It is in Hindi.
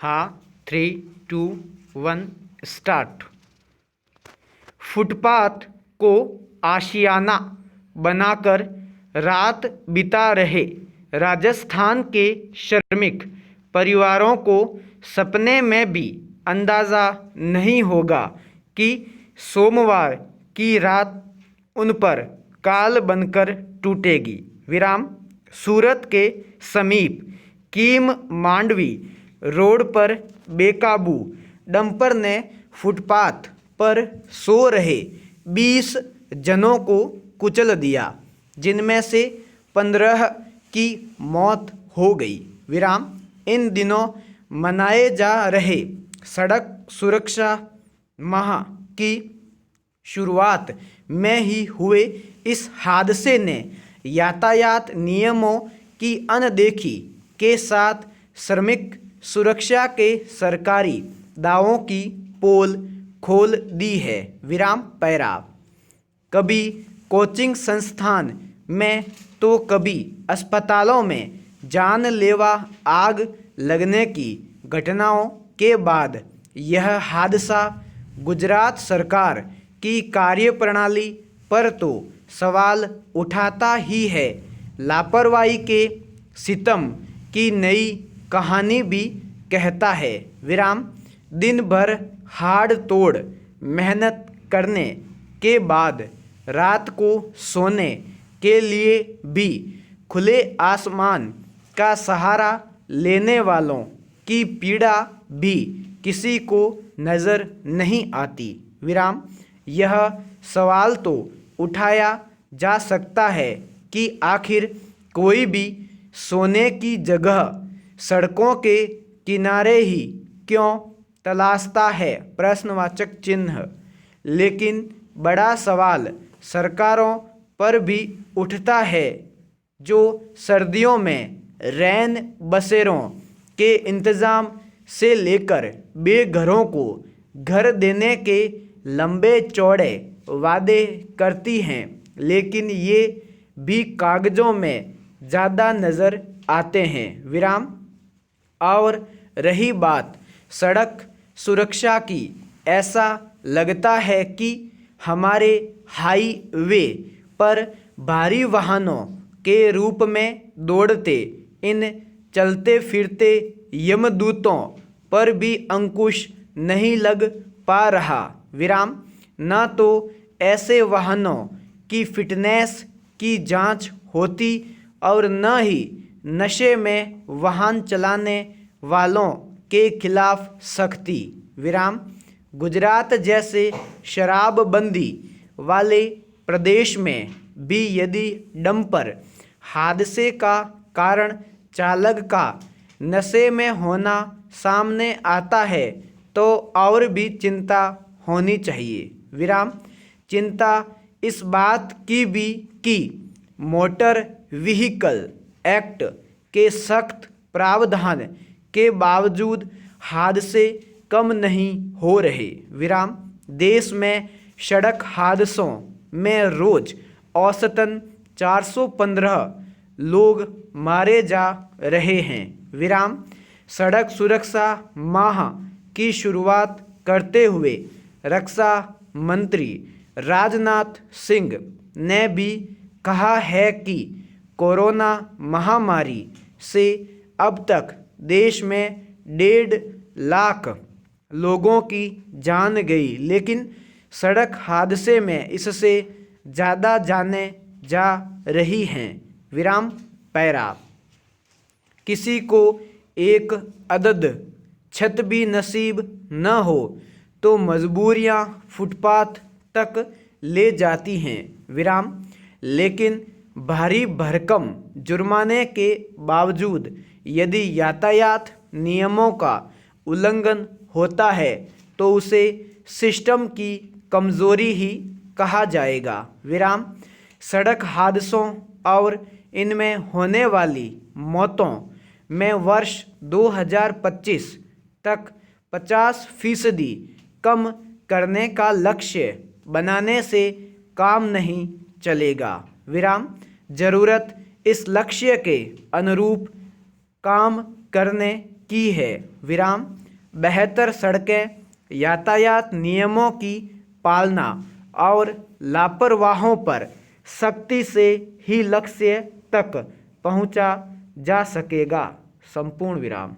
हाँ, 3, 2, 1 स्टार्ट। फुटपाथ को आशियाना बनाकर रात बिता रहे राजस्थान के श्रमिक परिवारों को सपने में भी अंदाज़ा नहीं होगा कि सोमवार की रात उन पर काल बनकर टूटेगी। विराम। सूरत के समीप कीम मांडवी रोड पर बेकाबू डंपर ने फुटपाथ पर सो रहे 20 जनों को कुचल दिया, जिनमें से 15 की मौत हो गई। विराम। इन दिनों मनाए जा रहे सड़क सुरक्षा माह की शुरुआत में ही हुए इस हादसे ने यातायात नियमों की अनदेखी के साथ श्रमिक सुरक्षा के सरकारी दावों की पोल खोल दी है। विराम। पैरा। कभी कोचिंग संस्थान में तो कभी अस्पतालों में जानलेवा आग लगने की घटनाओं के बाद यह हादसा गुजरात सरकार की कार्यप्रणाली पर तो सवाल उठाता ही है, लापरवाही के सितम की नई कहानी भी कहता है। विराम। दिन भर हाड़ तोड़ मेहनत करने के बाद रात को सोने के लिए भी खुले आसमान का सहारा लेने वालों की पीड़ा भी किसी को नज़र नहीं आती। विराम। यह सवाल तो उठाया जा सकता है कि आखिर कोई भी सोने की जगह सड़कों के किनारे ही क्यों तलाशता है? प्रश्नवाचक चिन्ह। लेकिन बड़ा सवाल सरकारों पर भी उठता है, जो सर्दियों में रैन बसेरों के इंतज़ाम से लेकर बेघरों को घर देने के लंबे चौड़े वादे करती हैं, लेकिन ये भी कागज़ों में ज़्यादा नज़र आते हैं। विराम। और रही बात सड़क सुरक्षा की, ऐसा लगता है कि हमारे हाईवे पर भारी वाहनों के रूप में दौड़ते इन चलते फिरते यमदूतों पर भी अंकुश नहीं लग पा रहा। विराम। न तो ऐसे वाहनों की फिटनेस की जांच होती और न ही नशे में वाहन चलाने वालों के खिलाफ सख्ती। विराम। गुजरात जैसे शराबबंदी वाले प्रदेश में भी यदि डंपर हादसे का कारण चालक का नशे में होना सामने आता है तो और भी चिंता होनी चाहिए। विराम। चिंता इस बात की भी कि मोटर व्हीकल एक्ट के सख्त प्रावधान के बावजूद हादसे कम नहीं हो रहे। विराम। देश में सड़क हादसों में रोज औसतन 415 लोग मारे जा रहे हैं। विराम। सड़क सुरक्षा माह की शुरुआत करते हुए रक्षा मंत्री राजनाथ सिंह ने भी कहा है कि कोरोना महामारी से अब तक देश में 1.5 लाख लोगों की जान गई, लेकिन सड़क हादसे में इससे ज़्यादा जानें जा रही हैं। विराम। पैरा। किसी को एक अदद छत भी नसीब न हो तो मजबूरियां फुटपाथ तक ले जाती हैं। विराम। लेकिन भारी भरकम जुर्माने के बावजूद यदि यातायात नियमों का उल्लंघन होता है तो उसे सिस्टम की कमज़ोरी ही कहा जाएगा। विराम। सड़क हादसों और इनमें होने वाली मौतों में वर्ष 2025 तक 50% कम करने का लक्ष्य बनाने से काम नहीं चलेगा। विराम। ज़रूरत इस लक्ष्य के अनुरूप काम करने की है। विराम। बेहतर सड़कें, यातायात नियमों की पालना और लापरवाहों पर सख्ती से ही लक्ष्य तक पहुंचा जा सकेगा। संपूर्ण विराम।